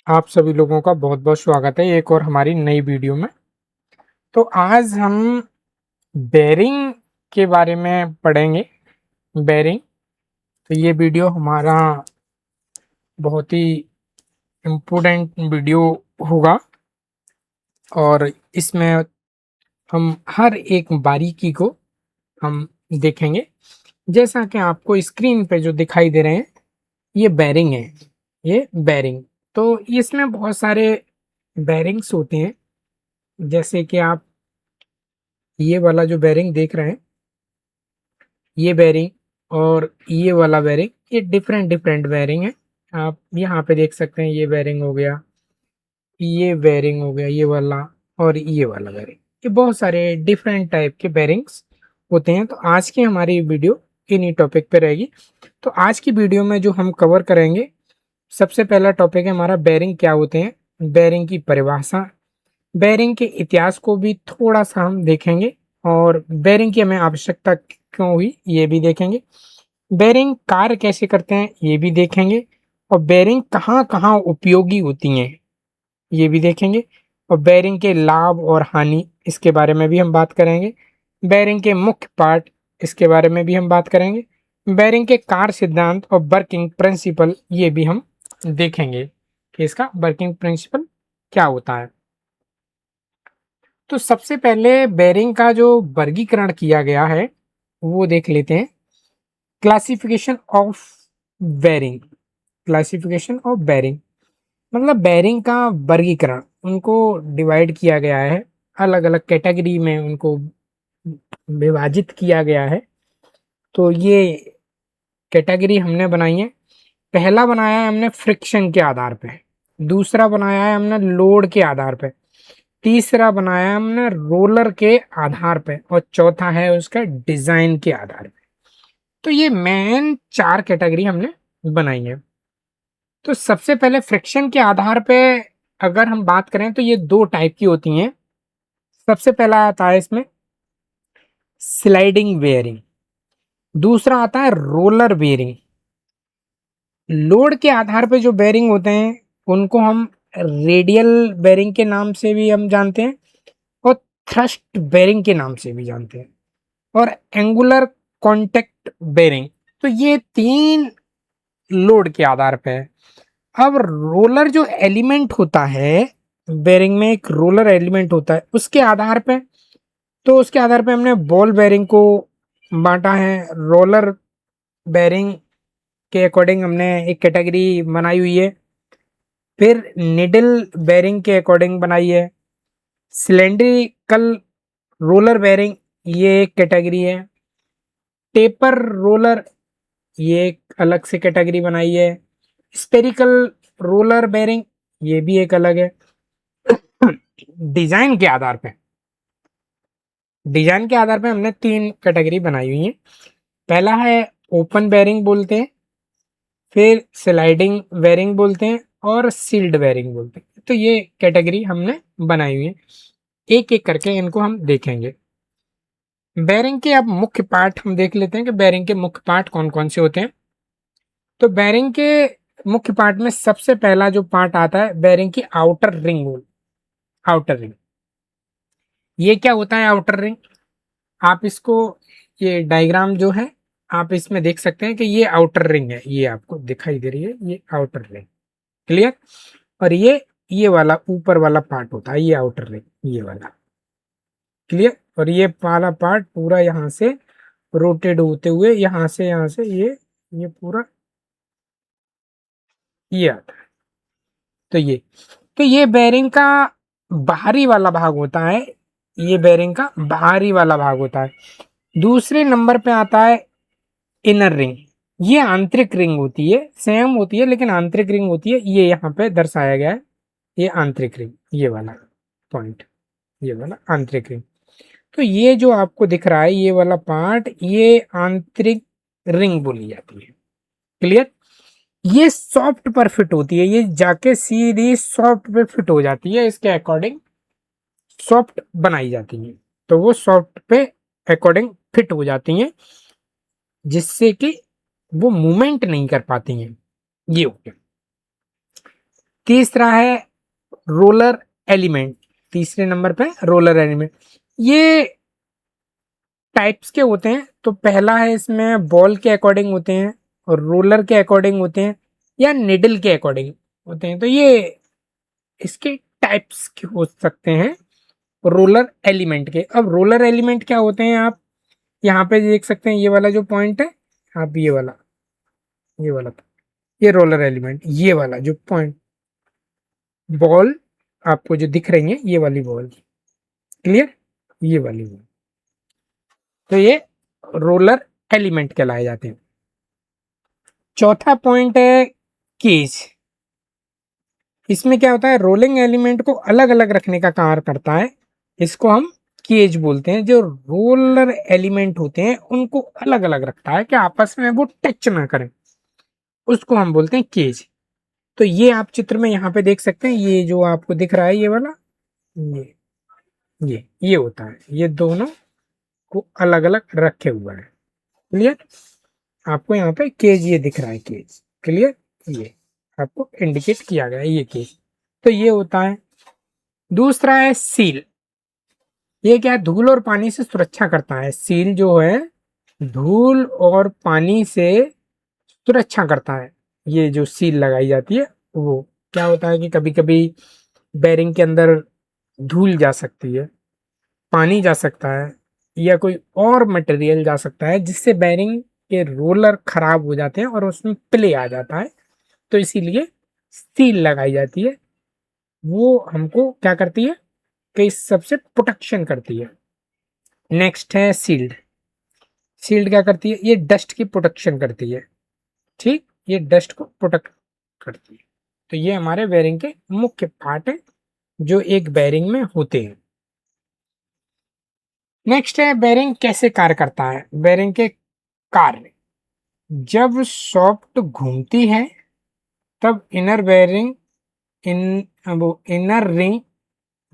आप सभी लोगों का बहुत बहुत स्वागत है एक और हमारी नई वीडियो में। तो आज हम बेरिंग के बारे में पढ़ेंगे। बेरिंग, तो ये वीडियो हमारा बहुत ही इम्पोर्टेंट वीडियो होगा और इसमें हम हर एक बारीकी को हम देखेंगे। जैसा कि आपको स्क्रीन पे जो दिखाई दे रहे हैं, ये बेरिंग है। ये बेरिंग, तो इसमें बहुत सारे बेरिंग्स होते हैं। जैसे कि आप ये वाला जो बेरिंग देख रहे हैं, ये बेरिंग और ये वाला बेरिंग, ये डिफरेंट डिफरेंट बेरिंग है। आप यहाँ पे देख सकते हैं, ये बेरिंग हो गया, ये बेरिंग हो गया, ये वाला और ये वाला बेरिंग। ये बहुत सारे डिफरेंट टाइप के बेरिंग्स होते हैं। तो आज की हमारी वीडियो इन्हीं टॉपिक पे रहेगी। तो आज की वीडियो में जो हम कवर करेंगे, सबसे पहला टॉपिक है हमारा बेरिंग क्या होते हैं, बेरिंग की परिभाषा, बेरिंग के इतिहास को भी थोड़ा सा हम देखेंगे और बेरिंग की हमें आवश्यकता क्यों हुई ये भी देखेंगे। बेरिंग कार्य कैसे करते हैं ये भी देखेंगे और बेरिंग कहाँ कहाँ उपयोगी होती हैं ये भी देखेंगे। और बेरिंग के लाभ और हानि, इसके बारे में भी हम बात करेंगे। बेरिंग के मुख्य पार्ट, इसके बारे में भी हम बात करेंगे। बेरिंग के कार्य सिद्धांत और वर्किंग प्रिंसिपल, ये भी हम देखेंगे कि इसका वर्किंग प्रिंसिपल क्या होता है। तो सबसे पहले बेरिंग का जो वर्गीकरण किया गया है वो देख लेते हैं। Classification of bearing, classification of bearing मतलब बेरिंग का वर्गीकरण, उनको डिवाइड किया गया है, अलग अलग कैटेगरी में उनको विभाजित किया गया है। तो ये कैटेगरी हमने बनाई है। पहला बनाया है हमने फ्रिक्शन के आधार पे, दूसरा बनाया है हमने लोड के आधार पे, तीसरा बनाया हमने रोलर के आधार पे और चौथा है उसका डिजाइन के आधार पे। तो ये मेन चार कैटेगरी हमने बनाई है। तो सबसे पहले फ्रिक्शन के आधार पे अगर हम बात करें तो ये दो टाइप की होती हैं। सबसे पहला आता है इसमें स्लाइडिंग बेयरिंग, दूसरा आता है रोलर बेयरिंग। लोड के आधार पे जो बेयरिंग होते हैं उनको हम रेडियल बेयरिंग के नाम से भी हम जानते हैं और थ्रस्ट बेयरिंग के नाम से भी जानते हैं और एंगुलर कॉन्टैक्ट बेयरिंग। तो ये तीन लोड के आधार पे है। अब रोलर जो एलिमेंट होता है, बेरिंग में एक रोलर एलिमेंट होता है, उसके आधार पे, तो उसके आधार पे हमने बॉल बेरिंग को बांटा है। रोलर बेरिंग के अकॉर्डिंग हमने एक कैटेगरी बनाई हुई है। फिर निडल बेरिंग के अकॉर्डिंग बनाई है। सिलेंड्रिकल रोलर बेरिंग, ये एक कैटेगरी है। टेपर रोलर, ये एक अलग से कैटेगरी बनाई है। स्पेरिकल रोलर बेरिंग, ये भी एक अलग है। डिजाइन के आधार पे, डिजाइन के आधार पे हमने तीन कैटेगरी बनाई हुई है। पहला है ओपन बेरिंग बोलते हैं, फिर स्लाइडिंग बेरिंग बोलते हैं और सील्ड बेरिंग बोलते हैं। तो ये कैटेगरी हमने बनाई हुई है, एक एक करके इनको हम देखेंगे। बेरिंग के अब मुख्य पार्ट हम देख लेते हैं कि बेरिंग के मुख्य पार्ट कौन कौन से होते हैं। तो बेरिंग के मुख्य पार्ट में सबसे पहला जो पार्ट आता है बेरिंग की आउटर रिंग। आउटर रिंग, ये क्या होता है आउटर रिंग? आप इसको, ये डायग्राम जो है आप इसमें देख सकते हैं कि ये आउटर रिंग है, ये आपको दिखाई दे रही है, ये आउटर रिंग। क्लियर? और ये वाला ऊपर वाला पार्ट होता है ये आउटर रिंग, ये वाला। क्लियर? और ये वाला पार्ट पूरा यहाँ से रोटेट होते हुए यहाँ से ये पूरा ये आता है। तो ये बेरिंग का बाहरी वाला भाग होता है, ये बेरिंग का बाहरी वाला भाग होता है। दूसरे नंबर पे आता है इनर रिंग, ये आंतरिक रिंग होती है, सेम होती है लेकिन आंतरिक रिंग होती है, ये यहाँ पे दर्शाया गया है। ये आंतरिक रिंग, ये वाला पॉइंट, ये वाला आंतरिक रिंग। तो ये जो आपको दिख रहा है ये वाला पार्ट, ये आंतरिक रिंग बोली जाती है। क्लियर? ये सॉफ्ट पर फिट होती है, ये जाके सीधी सॉफ्ट पे फिट हो जाती है, इसके अकॉर्डिंग सॉफ्ट बनाई जाती है। तो वो सॉफ्ट पे अकॉर्डिंग फिट हो जाती हैं, जिससे कि वो मूवमेंट नहीं कर पाती हैं। ये हो गया। तीसरा है रोलर एलिमेंट, तीसरे नंबर पे रोलर एलिमेंट। ये टाइप्स के होते हैं, तो पहला है इसमें बॉल के अकॉर्डिंग होते हैं और रोलर के अकॉर्डिंग होते हैं या निडल के अकॉर्डिंग होते हैं। तो ये इसके टाइप्स के हो सकते हैं रोलर एलिमेंट के। अब रोलर एलिमेंट क्या होते हैं, आप यहाँ पे देख सकते हैं, ये वाला जो पॉइंट है, आप ये वाला ये रोलर एलिमेंट, ये वाला जो पॉइंट बॉल आपको जो दिख रही है, ये वाली बॉल, क्लियर, ये वाली बॉल, तो ये रोलर एलिमेंट कहलाए जाते हैं। चौथा पॉइंट है केज। इसमें क्या होता है, रोलिंग एलिमेंट को अलग अलग रखने का कार्य करता है, इसको हम केज बोलते हैं। जो रोलर एलिमेंट होते हैं उनको अलग अलग रखता है कि आपस में वो टच ना करें, उसको हम बोलते हैं केज। तो ये आप चित्र में यहाँ पे देख सकते हैं, ये जो आपको दिख रहा है, ये वाला, ये होता है, ये दोनों को अलग अलग रखे हुआ है, क्लियर। आपको यहाँ पे केज ये दिख रहा है, केज, क्लियर, ये आपको इंडिकेट किया गया है, ये केज। तो ये होता है। दूसरा है सील। ये क्या है, धूल और पानी से सुरक्षा करता है। सील जो है धूल और पानी से सुरक्षा करता है। ये जो सील लगाई जाती है, वो क्या होता है कि कभी कभी बेरिंग के अंदर धूल जा सकती है, पानी जा सकता है, या कोई और मटेरियल जा सकता है, जिससे बेरिंग के रोलर खराब हो जाते हैं और उसमें प्ले आ जाता है। तो इसीलिए सील लगाई जाती है, वो हमको क्या करती है कि इस सबसे प्रोटेक्शन करती है। नेक्स्ट है सील्ड। सील्ड क्या करती है, ये डस्ट की प्रोटेक्शन करती है, ठीक, ये डस्ट को प्रोटेक्ट करती है। तो ये हमारे बेरिंग के मुख्य पार्ट है जो एक बेरिंग में होते हैं। नेक्स्ट है बेरिंग कैसे कार्य करता है। बेरिंग के कार्य, जब सॉफ्ट घूमती है तब इनर बेरिंग वो इनर रिंग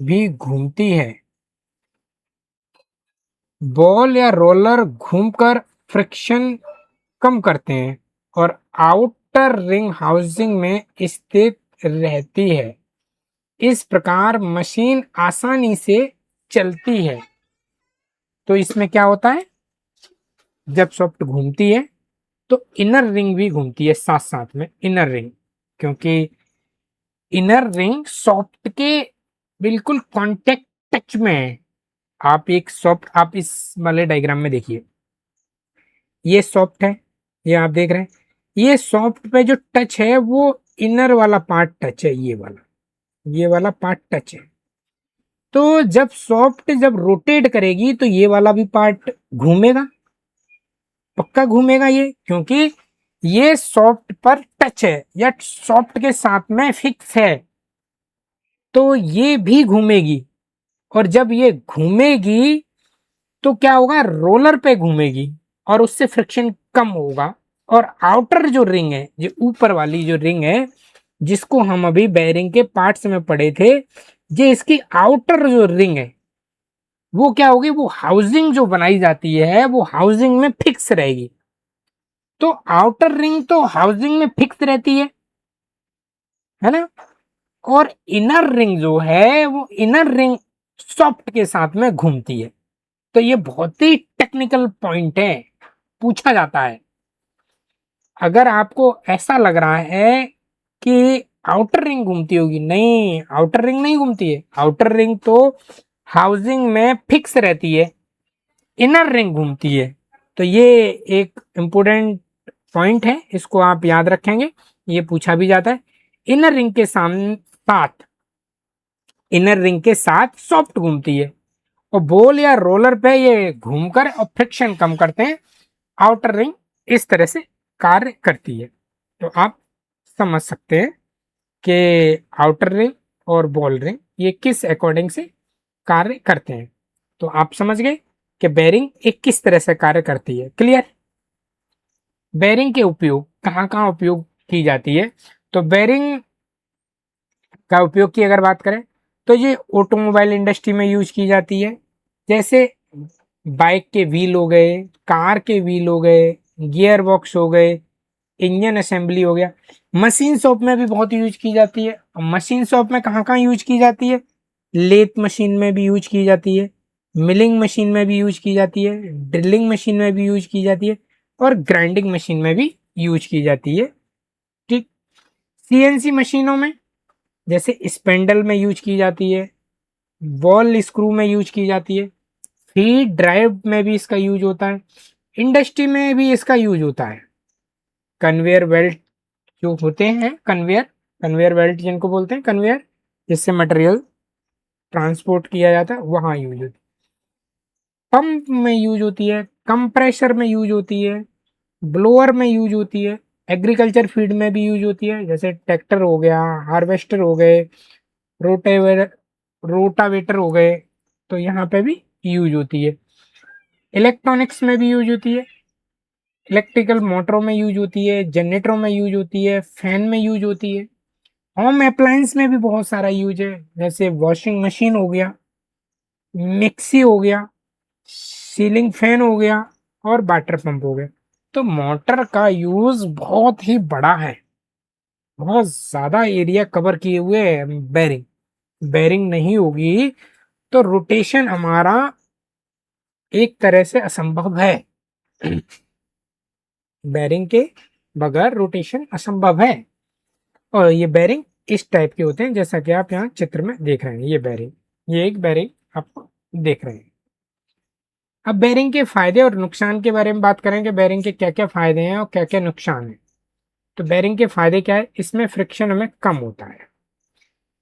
भी घूमती है। बॉल या रोलर घूमकर फ्रिक्शन कम करते हैं और आउटर रिंग हाउसिंग में स्थित रहती है। इस प्रकार मशीन आसानी से चलती है। तो इसमें क्या होता है, जब सॉफ्ट घूमती है तो इनर रिंग भी घूमती है साथ साथ में, इनर रिंग, क्योंकि इनर रिंग सॉफ्ट के बिल्कुल कांटेक्ट टच में है। आप एक सॉफ्ट, आप इस वाले डायग्राम में देखिए, ये सॉफ्ट है, ये आप देख रहे हैं, ये सॉफ्ट पे जो टच है वो इनर वाला पार्ट टच है, ये वाला पार्ट टच है। तो जब सॉफ्ट जब रोटेट करेगी तो ये वाला भी पार्ट घूमेगा, पक्का घूमेगा ये, क्योंकि ये सॉफ्ट पर टच है या सॉफ्ट के साथ में फिक्स है, तो ये भी घूमेगी। और जब ये घूमेगी तो क्या होगा, रोलर पे घूमेगी और उससे फ्रिक्शन कम होगा। और आउटर जो रिंग है, जो ऊपर वाली जो रिंग है, जिसको हम अभी बेरिंग के पार्ट्स में पढ़े थे, ये इसकी आउटर जो रिंग है वो क्या होगी, वो हाउसिंग जो बनाई जाती है वो हाउसिंग में फिक्स रहेगी। तो आउटर रिंग तो हाउसिंग में फिक्स रहती है ना, और इनर रिंग जो है वो इनर रिंग सॉफ्ट के साथ में घूमती है। तो ये बहुत ही टेक्निकल पॉइंट है, पूछा जाता है। अगर आपको ऐसा लग रहा है कि आउटर रिंग घूमती होगी, नहीं, आउटर रिंग नहीं घूमती है। आउटर रिंग तो हाउसिंग में फिक्स रहती है, इनर रिंग घूमती है। तो ये एक इम्पोर्टेंट पॉइंट है, इसको आप याद रखेंगे, ये पूछा भी जाता है। इनर रिंग के साथ इनर रिंग के साथ सॉफ्ट घूमती है और बॉल या रोलर पे ये घूमकर और फ्रिक्शन कम करते हैं। आउटर रिंग इस तरह से कार्य करती है। तो आप समझ सकते हैं कि आउटर रिंग और बॉल रिंग ये किस अकॉर्डिंग से कार्य करते हैं। तो आप समझ गए कि बेरिंग एक किस तरह से कार्य करती है, क्लियर। बेरिंग के उपयोग कहाँ कहाँ उपयोग की जाती है, तो बेरिंग का उपयोग की अगर बात करें तो ये ऑटोमोबाइल इंडस्ट्री में यूज की जाती है। जैसे बाइक के व्हील हो गए, कार के व्हील हो गए, गियर बॉक्स हो गए, इंजन असेंबली हो गया। मशीन शॉप में भी बहुत यूज की जाती है। मशीन शॉप में कहाँ कहाँ यूज की जाती है? लेथ मशीन में भी यूज की जाती है, मिलिंग मशीन में भी यूज की जाती है, ड्रिलिंग मशीन में भी यूज की जाती है और ग्राइंडिंग मशीन में भी यूज की जाती है। ठीक। सीएनसी मशीनों में जैसे स्पेंडल में यूज की जाती है, बॉल स्क्रू में यूज की जाती है, फीड ड्राइव में भी इसका यूज होता है, इंडस्ट्री में भी इसका यूज होता है। कन्वेयर बेल्ट जो होते हैं, कन्वेयर कन्वेयर बेल्ट जिनको बोलते हैं, कन्वेयर जिससे मटेरियल ट्रांसपोर्ट किया जाता है, वहां यूज होती है। पंप में यूज होती है, कंप्रेशर में यूज होती है, ब्लोअर में यूज होती है, एग्रीकल्चर फीड में भी यूज होती है, जैसे ट्रैक्टर हो गया, हार्वेस्टर हो गए, रोटेवर रोटावेटर हो गए, तो यहाँ पे भी यूज होती है। इलेक्ट्रॉनिक्स में भी यूज होती है, इलेक्ट्रिकल मोटरों में यूज होती है, जनरेटरों में यूज होती है, फैन में यूज होती है। होम अप्लायंस में भी बहुत सारा यूज है, जैसे वॉशिंग मशीन हो गया, मिक्सी हो गया, सीलिंग फैन हो गया और वाटर पंप हो गया। तो मोटर का यूज बहुत ही बड़ा है, बहुत ज्यादा एरिया कवर किए हुए है। बेरिंग बेरिंग नहीं होगी तो रोटेशन हमारा एक तरह से असंभव है। बेरिंग के बगैर रोटेशन असंभव है। और ये बेरिंग इस टाइप के होते हैं जैसा कि आप यहाँ चित्र में देख रहे हैं। ये बेरिंग, ये एक बेरिंग आप देख रहे हैं। अब बेरिंग के फायदे और नुकसान के बारे में बात करेंगे। बेरिंग के क्या क्या फायदे हैं और क्या क्या नुकसान है। तो बेरिंग के फायदे क्या है? इसमें फ्रिक्शन हमें कम होता है,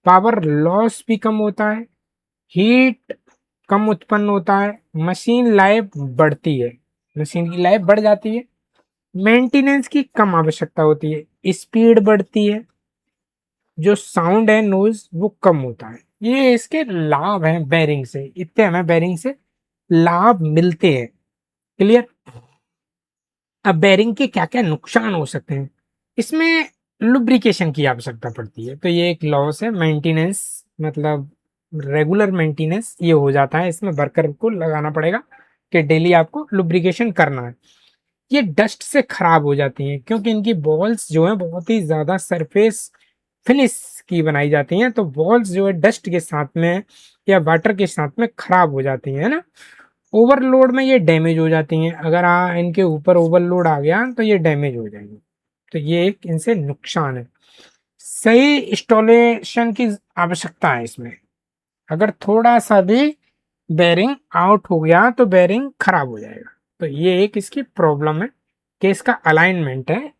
पावर लॉस भी कम होता है, हीट कम उत्पन्न होता है, मशीन लाइफ बढ़ती है, मशीन की लाइफ बढ़ जाती है, मेंटेनेंस की कम आवश्यकता होती है, स्पीड बढ़ती है, जो साउंड है नॉइज वो कम होता है। ये इसके लाभ हैं बेरिंग से, इतने हमें बेरिंग से लाभ मिलते हैं। क्लियर। अब बेरिंग के क्या क्या नुकसान हो सकते हैं? इसमें लुब्रिकेशन की आवश्यकता पड़ती है, तो ये एक लॉस है। मेंटेनेंस मतलब रेगुलर मेंटेनेंस ये हो जाता है, इसमें वर्कर को लगाना पड़ेगा कि डेली आपको लुब्रिकेशन करना है। ये डस्ट से खराब हो जाती हैं क्योंकि इनकी बॉल्स जो है बहुत ही ज्यादा सरफेस फिनिश की बनाई जाती हैं, तो बॉल्स जो है डस्ट के साथ में या वाटर के साथ में खराब हो जाती हैं, है ना। ओवरलोड में ये डैमेज हो जाती हैं, अगर इनके ऊपर ओवरलोड आ गया तो ये डैमेज हो जाएंगे, तो ये एक इनसे नुकसान है। सही इंस्टॉलेशन की आवश्यकता है इसमें। अगर थोड़ा सा भी बेरिंग आउट हो गया तो बेरिंग खराब हो जाएगा, तो ये एक इसकी प्रॉब्लम है कि इसका अलाइनमेंट है,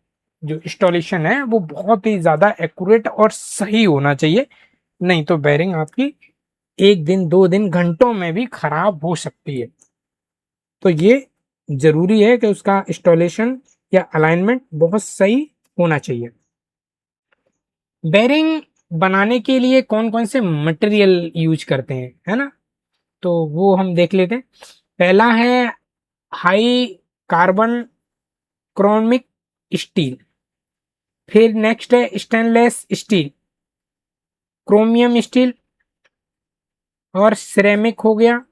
जो इंस्टॉलेशन है वो बहुत ही ज्यादा एक्यूरेट और सही होना चाहिए, नहीं तो बेरिंग आपकी एक दिन दो दिन घंटों में भी खराब हो सकती है। तो ये जरूरी है कि उसका इंस्टॉलेशन या अलाइनमेंट बहुत सही होना चाहिए। बेरिंग बनाने के लिए कौन कौन से मटेरियल यूज करते हैं, है ना, तो वो हम देख लेते हैं। पहला है हाई कार्बन क्रोमिक स्टील, फिर नेक्स्ट है स्टेनलेस स्टील, क्रोमियम स्टील और सिरेमिक हो गया,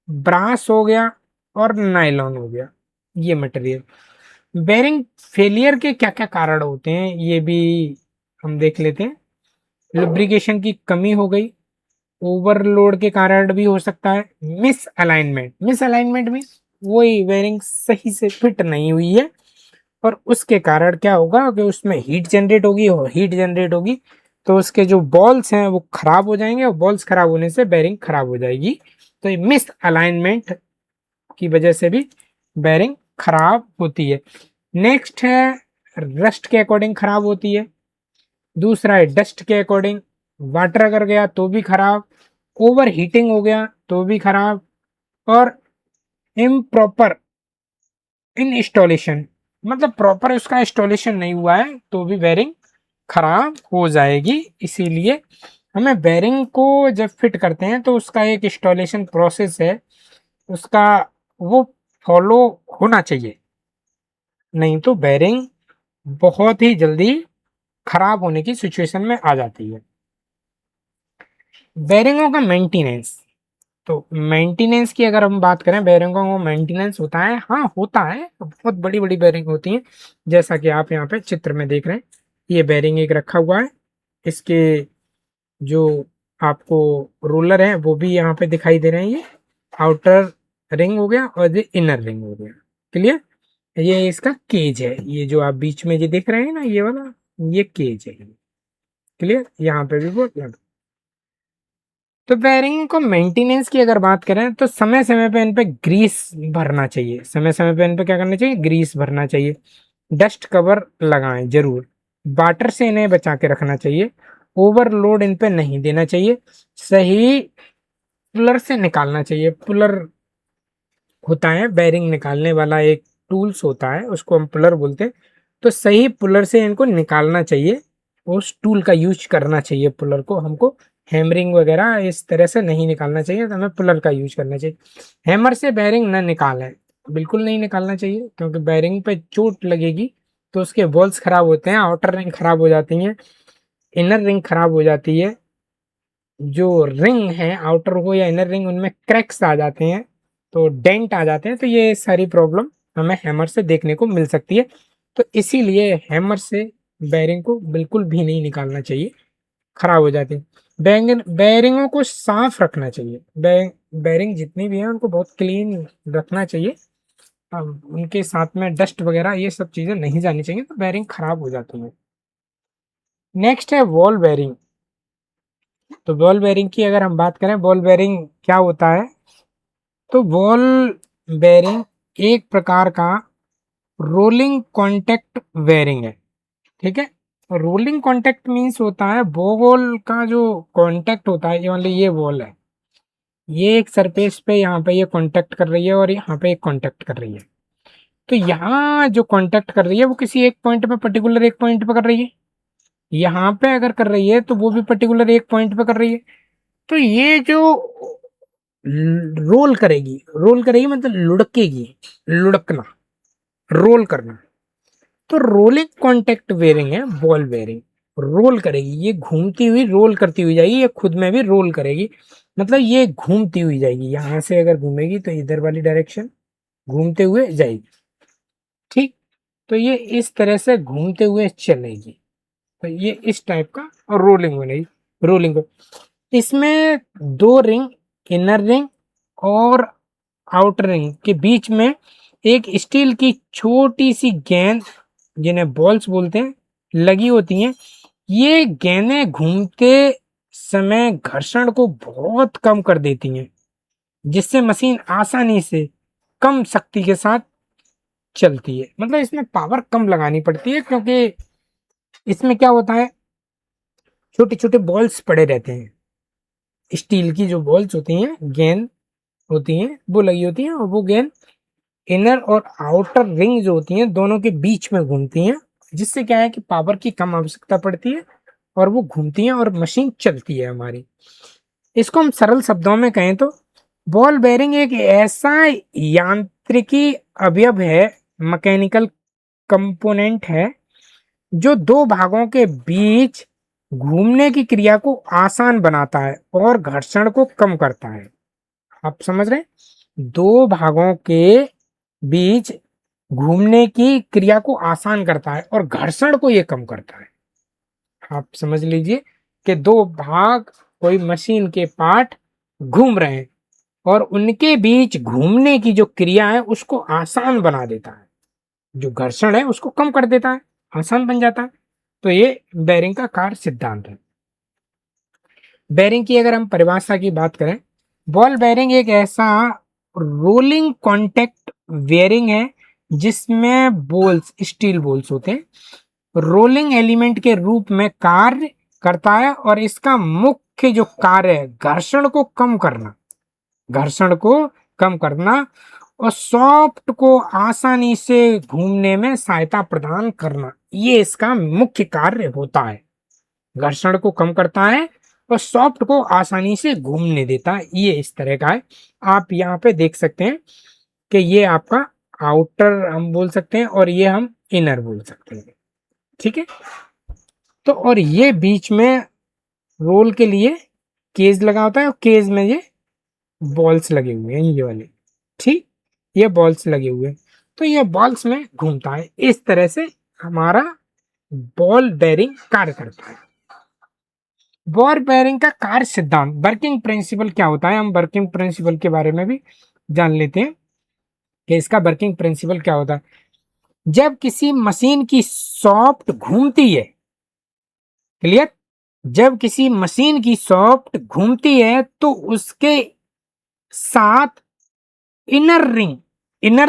ब्रास हो गया और नायलॉन हो गया। ये मटेरियल। बेरिंग फेलियर के क्या क्या कारण होते हैं ये भी हम देख लेते हैं। लुब्रिकेशन की कमी हो गई, ओवरलोड के कारण भी हो सकता है, मिस अलाइनमेंट मीन्स वही बेरिंग सही से फिट नहीं हुई है और उसके कारण क्या होगा कि उसमें हीट जनरेट होगी, और हीट जनरेट होगी तो उसके जो बॉल्स हैं वो खराब हो जाएंगे और बॉल्स खराब होने से बेरिंग खराब हो जाएगी। तो ये मिस अलाइनमेंट की वजह से भी बेरिंग खराब होती है। नेक्स्ट है रस्ट के अकॉर्डिंग खराब होती है। दूसरा है डस्ट के अकॉर्डिंग, वाटर अगर गया तो भी खराब, ओवर हीटिंग हो गया तो भी खराब, और इम्प्रॉपर इन इंस्टॉलेशन मतलब प्रॉपर उसका इंस्टॉलेशन नहीं हुआ है तो भी बेरिंग खराब हो जाएगी। इसीलिए हमें बेरिंग को जब फिट करते हैं तो उसका एक इंस्टॉलेशन प्रोसेस है, उसका वो फॉलो होना चाहिए, नहीं तो बेरिंग बहुत ही जल्दी खराब होने की सिचुएशन में आ जाती है। बेरिंगों का मेंटेनेंस, तो मेंटेनेंस की अगर हम बात करें, बेरिंगों को मेंटेनेंस होता है, हाँ होता है, बहुत बड़ी बड़ी बेरिंग होती हैं, जैसा कि आप यहाँ पे चित्र में देख रहे हैं। ये बेरिंग एक रखा हुआ है, इसके जो आपको रोलर है वो भी यहाँ पे दिखाई दे रहे हैं। ये आउटर रिंग हो गया और ये इनर रिंग हो गया। क्लियर? ये इसका केज है, ये जो आप बीच में ये देख रहे हैं ना, ये वाला, ये केज है। क्लियर? यहाँ पे भी बोल। तो बेरिंग को मेंटेनेंस की अगर बात करें तो समय समय पे इन पे ग्रीस भरना चाहिए, समय समय पे इन पे क्या करना चाहिए, ग्रीस भरना चाहिए। डस्ट कवर लगाएं जरूर, वाटर से इन्हें बचा के रखना चाहिए, ओवरलोड इन पे नहीं देना चाहिए, सही पुलर से निकालना चाहिए। पुलर होता है बेरिंग निकालने वाला एक टूल्स होता है, उसको हम पुलर बोलते हैं। तो सही पुलर से इनको निकालना चाहिए, उस टूल का यूज करना चाहिए। पुलर को हमको हैमरिंग वगैरह इस तरह से नहीं निकालना चाहिए, तो हमें पुलर का यूज करना चाहिए। हैमर से बेरिंग ना निकालें, बिल्कुल नहीं निकालना चाहिए, क्योंकि बेरिंग पे चोट लगेगी तो उसके बॉल्स खराब होते हैं, आउटर रिंग खराब हो जाती हैं, इनर रिंग खराब हो जाती है। जो रिंग है आउटर हो या इनर रिंग, उनमें क्रैक्स आ जाते हैं, तो डेंट आ जाते हैं। तो ये सारी प्रॉब्लम हमें हैमर से देखने को मिल सकती है। तो इसीलिए हैमर से बेरिंग को बिल्कुल भी नहीं निकालना चाहिए, खराब हो जाती है। बेरिंगों को साफ रखना चाहिए, बेरिंग जितनी भी है उनको बहुत क्लीन रखना चाहिए। अब उनके साथ में डस्ट वगैरह ये सब चीजें नहीं जानी चाहिए, तो बेरिंग खराब हो जाती है। नेक्स्ट है बॉल बेरिंग। तो बॉल बेरिंग की अगर हम बात करें, बॉल बेरिंग क्या होता है, तो बॉल बेरिंग एक प्रकार का रोलिंग कॉन्टैक्ट बेरिंग है। ठीक है? रोलिंग कॉन्टैक्ट मीन्स होता है बॉल का जो कॉन्टैक्ट होता है, ये मान ली ये बॉल है, ये एक सरफेस पे यहाँ पे ये कॉन्टैक्ट कर रही है और यहाँ पे एक कॉन्टैक्ट कर रही है। तो यहाँ जो कॉन्टैक्ट कर रही है वो किसी एक पॉइंट पे, पर्टिकुलर एक पॉइंट पे कर रही है। यहाँ पे अगर कर रही है तो वो भी पर्टिकुलर एक पॉइंट पे कर रही है। तो ये जो रोल करेगी, रोल करेगी मतलब लुढ़केगी, लुढ़कना, रोल करना, तो रोलिंग कॉन्टेक्ट बेरिंग है बॉल बेरिंग। रोल करेगी, ये घूमती हुई रोल करती हुई जाएगी, ये खुद में भी रोल करेगी, मतलब ये घूमती हुई जाएगी। यहां से अगर घूमेगी तो इधर वाली डायरेक्शन घूमते हुए जाएगी। ठीक? तो ये इस तरह से घूमते हुए चलेगी, तो ये इस टाइप का रोलिंग बनेगी। रोलिंग इसमें दो रिंग, इनर रिंग और आउटर रिंग के बीच में एक स्टील की छोटी सी गेंद, जिन्हें बॉल्स बोलते हैं, लगी होती हैं। ये गेंदें घूमते समय घर्षण को बहुत कम कर देती हैं, जिससे मशीन आसानी से कम शक्ति के साथ चलती है। मतलब इसमें पावर कम लगानी पड़ती है, क्योंकि इसमें क्या होता है, छोटे छोटे बॉल्स पड़े रहते हैं, स्टील की जो बॉल्स होती हैं, गेंद होती हैं, वो लगी होती हैं, और वो गेंद इनर और आउटर रिंग जो होती हैं दोनों के बीच में घूमती हैं, जिससे क्या है कि पावर की कम आवश्यकता पड़ती है और वो घूमती हैं और मशीन चलती है हमारी। इसको हम सरल शब्दों में कहें तो बॉल बेरिंग एक ऐसा यांत्रिकी अवयव है, मैकेनिकल कंपोनेंट है, जो दो भागों के बीच घूमने की क्रिया को आसान बनाता है और घर्षण को कम करता है। आप समझ रहे हैं? दो भागों के बीच घूमने की क्रिया को आसान करता है और घर्षण को यह कम करता है। आप समझ लीजिए कि दो भाग, कोई मशीन के पार्ट घूम रहे हैं और उनके बीच घूमने की जो क्रिया है उसको आसान बना देता है, जो घर्षण है उसको कम कर देता है, आसान बन जाता है। तो ये बेरिंग का कार्य सिद्धांत है। बेरिंग की अगर हम परिभाषा की बात करें, बॉल बेरिंग एक ऐसा रोलिंग कॉन्टैक्ट बेरिंग है जिसमें बोल्स, स्टील बोल्स होते हैं, रोलिंग एलिमेंट के रूप में कार्य करता है, और इसका मुख्य जो कार्य है घर्षण को कम करना, घर्षण को कम करना और सॉफ्ट को आसानी से घूमने में सहायता प्रदान करना, ये इसका मुख्य कार्य होता है। घर्षण को कम करता है और सॉफ्ट को आसानी से घूमने देता है, ये इस तरह का है। आप यहाँ पे देख सकते हैं कि ये आपका आउटर हम बोल सकते हैं और ये हम इनर बोल सकते हैं। ठीक है? तो और ये बीच में रोल के लिए केज लगा होता है और केज में ये बॉल्स लगे हुए हैं ये वाले, ठीक, ये बॉल्स लगे हुए हैं। तो ये बॉल्स में घूमता है। इस तरह से हमारा बॉल बेरिंग कार्य करता है। बॉल बेरिंग का कार्य सिद्धांत, वर्किंग प्रिंसिपल क्या होता है, हम वर्किंग प्रिंसिपल के बारे में भी जान लेते हैं कि इसका वर्किंग प्रिंसिपल क्या होता है। जब किसी मशीन की सॉफ्ट घूमती है, क्लियर, जब किसी मशीन की सॉफ्ट घूमती है तो उसके साथ इनर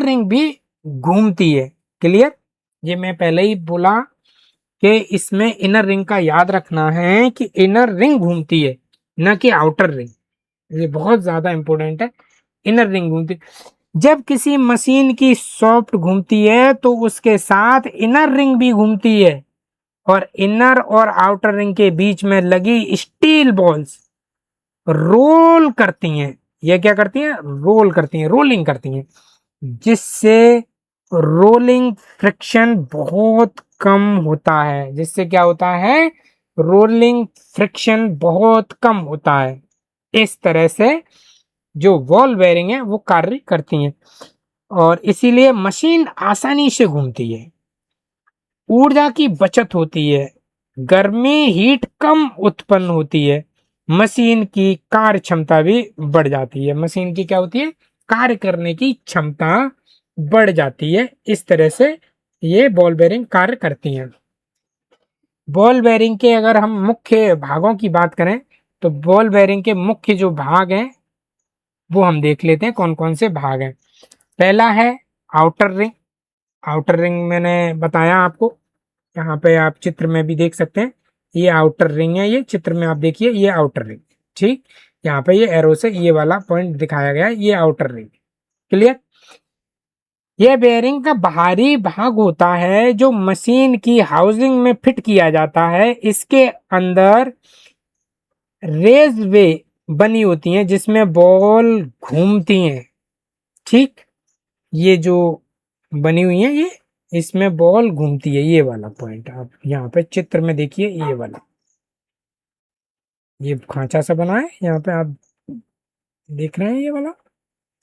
रिंग भी घूमती है, क्लियर। ये मैं पहले ही बोला कि इसमें इनर रिंग का याद रखना है कि इनर रिंग घूमती है, न कि आउटर रिंग। ये बहुत ज्यादा इंपॉर्टेंट है, इनर रिंग घूमती है। जब किसी मशीन की सॉफ्ट घूमती है तो उसके साथ इनर रिंग भी घूमती है और इनर और आउटर रिंग के बीच में लगी स्टील बॉल्स रोल करती हैं। ये क्या करती हैं, रोल करती हैं, रोलिंग करती हैं, जिससे रोलिंग फ्रिक्शन बहुत कम होता है। जिससे क्या होता है, रोलिंग फ्रिक्शन बहुत कम होता है। इस तरह से जो बॉल बेरिंग है वो कार्य करती हैं और इसीलिए मशीन आसानी से घूमती है। ऊर्जा की बचत होती है, गर्मी हीट कम उत्पन्न होती है, मशीन की कार्य क्षमता भी बढ़ जाती है। मशीन की क्या होती है, कार्य करने की क्षमता बढ़ जाती है। इस तरह से ये बॉल बेरिंग कार्य करती हैं। बॉल बेरिंग के अगर हम मुख्य भागों की बात करें तो बॉल बेरिंग के मुख्य जो भाग हैं वो हम देख लेते हैं कौन कौन से भाग हैं। पहला है आउटर रिंग। आउटर रिंग मैंने बताया आपको, यहाँ पे आप चित्र में भी देख सकते हैं, ये आउटर रिंग है। ये चित्र में आप देखिए, ये आउटर रिंग, ठीक, यहाँ पे ये एरो से ये वाला पॉइंट दिखाया गया है, ये आउटर रिंग, क्लियर। यह बेयरिंग का बाहरी भाग होता है जो मशीन की हाउसिंग में फिट किया जाता है। इसके अंदर रेज वे बनी होती हैं जिसमें बॉल घूमती हैं, ठीक, ये जो बनी हुई है ये, इसमें बॉल घूमती है। ये वाला पॉइंट आप यहाँ पे चित्र में देखिए, ये वाला, ये खांचा सा बना है, यहाँ पे आप देख रहे हैं ये वाला,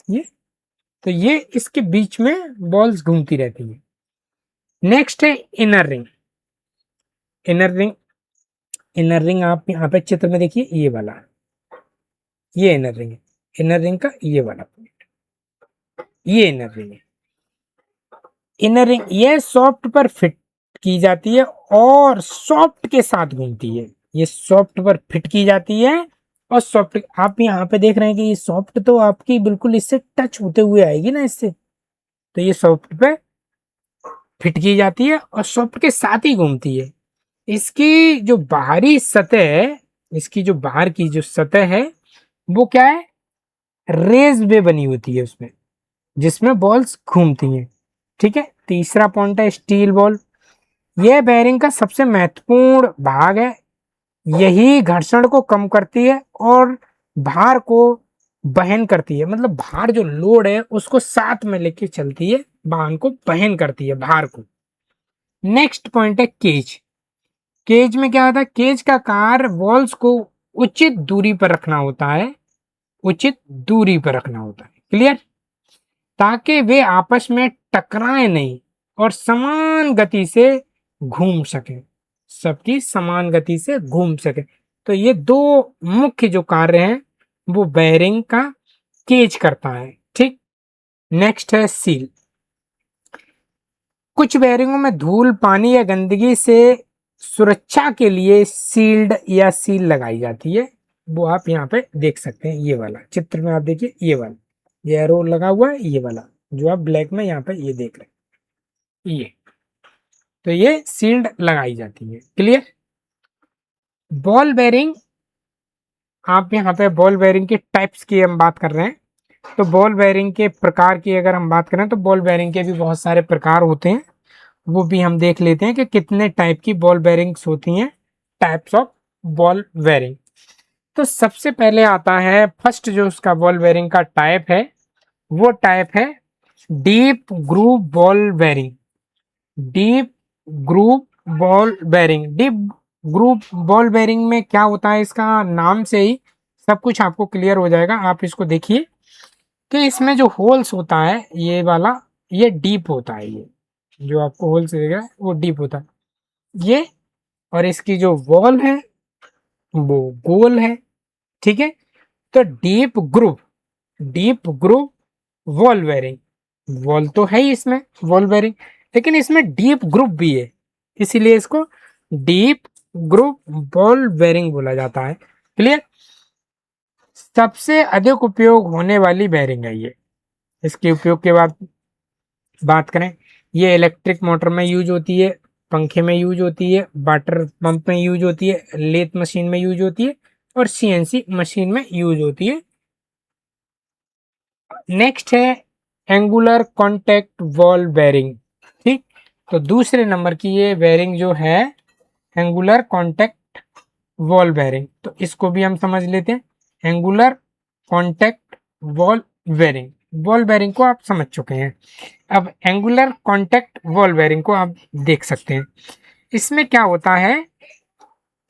ये, तो ये इसके बीच में बॉल्स घूमती रहती है। नेक्स्ट है inner ring. Inner ring, inner ring आप यहाँ पे चित्र में देखिए, ये वाला, ये इनर रिंग है। इनर रिंग का ये वाला पॉइंट, ये इनर रिंग है। इनर रिंग ये सॉफ्ट पर फिट की जाती है और सॉफ्ट के साथ घूमती है। ये सॉफ्ट पर फिट की जाती है और सॉफ्ट, आप यहाँ पे देख रहे हैं कि ये सॉफ्ट तो आपकी बिल्कुल इससे टच होते हुए आएगी ना इससे, तो ये सॉफ्ट पे फिट की जाती है और सॉफ्ट के साथ ही घूमती है। इसकी जो बाहरी सतह है, इसकी जो बाहर की जो सतह है वो क्या है, रेज वे बनी होती है उसमें, जिसमें बॉल्स घूमती हैं, ठीक है। तीसरा पॉइंट है स्टील बॉल। यह बेयरिंग का सबसे महत्वपूर्ण भाग है। यही घर्षण को कम करती है और भार को वहन करती है, मतलब भार जो लोड है उसको साथ में लेके चलती है, वाहन को वहन करती है, भार को। नेक्स्ट पॉइंट है केज। केज में क्या होता है, केज का कार्य बॉल्स को उचित दूरी पर रखना होता है, उचित दूरी पर रखना होता है, क्लियर, ताकि वे आपस में टकराए नहीं और समान गति से घूम सके, सबकी समान गति से घूम सके। तो ये दो मुख्य जो कार्य हैं वो बेयरिंग का केज करता है, ठीक। नेक्स्ट है सील। कुछ बेयरिंगों में धूल, पानी या गंदगी से सुरक्षा के लिए सील्ड या सील लगाई जाती है। वो आप यहाँ पे देख सकते हैं, ये वाला चित्र में आप देखिए, ये वाला, ये एरो लगा हुआ है, ये वाला जो आप ब्लैक में यहाँ पे ये देख रहे हैं, ये, तो ये सील्ड लगाई जाती है, क्लियर। बॉल बेरिंग, आप यहाँ पे बॉल बेरिंग के टाइप्स की हम बात कर रहे हैं, तो बॉल बेरिंग के प्रकार की अगर हम बात करें तो बॉल बेरिंग के भी बहुत सारे प्रकार होते हैं, वो भी हम देख लेते हैं कि कितने टाइप की बॉल बेरिंग्स होती हैं, टाइप्स ऑफ बॉल बेरिंग। तो सबसे पहले आता है फर्स्ट जो उसका बॉल बेरिंग का टाइप है, वो टाइप है deep groove ball bearing. Deep groove ball bearing, deep groove ball bearing में क्या होता है, इसका नाम से ही सब कुछ आपको क्लियर हो जाएगा। आप इसको देखिए कि इसमें जो होल्स होता है ये वाला, ये डीप होता है, ये जो आपको होल्स दिख रहा है वो डीप होता है ये, और इसकी जो वॉल है वो गोल है। ठीक है, तो deep groove wall bearing, wall तो है ही इसमें वॉल बेरिंग, लेकिन इसमें डीप ग्रुव भी है, इसीलिए इसको डीप ग्रुव बॉल बेरिंग बोला जाता है। क्लियर। सबसे अधिक उपयोग होने वाली बेरिंग है ये। इसके उपयोग के बाद बात करें, ये इलेक्ट्रिक मोटर में यूज होती है, पंखे में यूज होती है, वाटर पंप में यूज होती है, लेथ मशीन में यूज होती है, और सीएनसी मशीन में यूज होती है। नेक्स्ट है एंगुलर कॉन्टैक्ट वॉल बेरिंग। ठीक, तो दूसरे नंबर की ये बेरिंग जो है एंगुलर कॉन्टैक्ट वॉल बेरिंग, तो इसको भी हम समझ लेते हैं। Angular contact ball bearing, ball bearing को आप समझ चुके हैं। अब एंगुलर कॉन्टैक्ट वॉल बेरिंग को आप देख सकते हैं। इसमें क्या होता है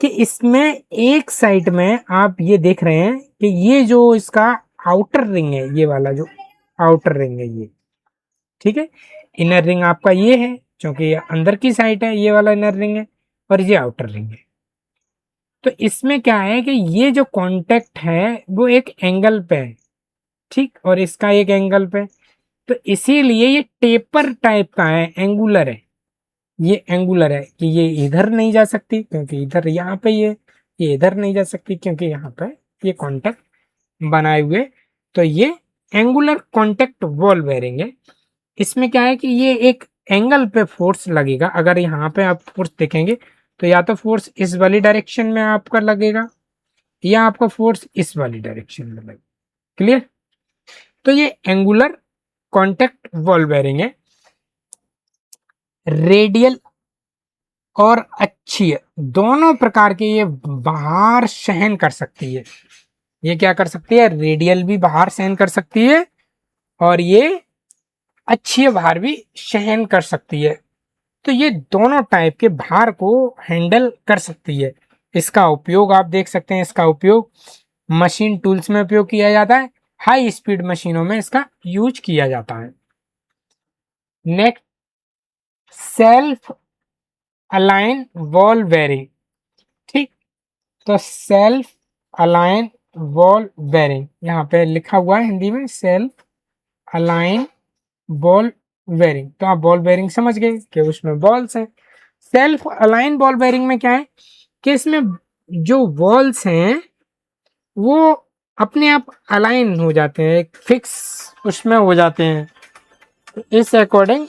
कि इसमें एक साइड में आप ये देख रहे हैं कि ये जो इसका आउटर रिंग है, ये वाला जो आउटर रिंग है ये, ठीक है, इनर रिंग आपका ये है क्योंकि ये अंदर की साइड है, ये वाला इनर रिंग है, और ये आउटर रिंग है। तो इसमें क्या है कि ये जो कांटेक्ट है वो एक एंगल पे है, ठीक, और इसका एक एंगल पे, तो इसीलिए ये टेपर टाइप का है, एंगुलर है। ये एंगुलर है कि ये इधर नहीं जा सकती क्योंकि इधर यहाँ पे ये इधर नहीं जा सकती क्योंकि यहाँ पे ये कांटेक्ट बनाए हुए, तो ये एंगुलर कांटेक्ट वॉल बेरिंग है। इसमें क्या है कि ये एक एंगल पे फोर्स लगेगा। अगर यहाँ पे आप फोर्स देखेंगे तो या तो फोर्स इस वाली डायरेक्शन में आपका लगेगा या आपका फोर्स इस वाली डायरेक्शन में लगेगा। क्लियर। तो ये एंगुलर कांटेक्ट वॉल बेरिंग है। रेडियल और अक्षीय दोनों प्रकार के ये भार सहन कर सकती है। ये क्या कर सकती है, रेडियल भी भार सहन कर सकती है और ये अक्षीय भार भी सहन कर सकती है। तो ये दोनों टाइप के भार को हैंडल कर सकती है। इसका उपयोग आप देख सकते हैं, इसका उपयोग मशीन टूल्स में उपयोग किया जाता है, हाई स्पीड मशीनों में इसका यूज किया जाता है। Next, self align ball bearing. ठीक, तो सेल्फ अलाइन बॉल बेरिंग यहाँ पे लिखा हुआ है हिंदी में, सेल्फ अलाइन बॉल बेरिंग। तो आप बॉल बेरिंग समझ गए कि उसमें बॉल्स हैं। सेल्फ अलाइन बॉल बेरिंग में क्या है कि इसमें जो बॉल्स हैं वो अपने आप अलाइन हो जाते हैं, एक फिक्स उसमें हो जाते हैं। इस अकॉर्डिंग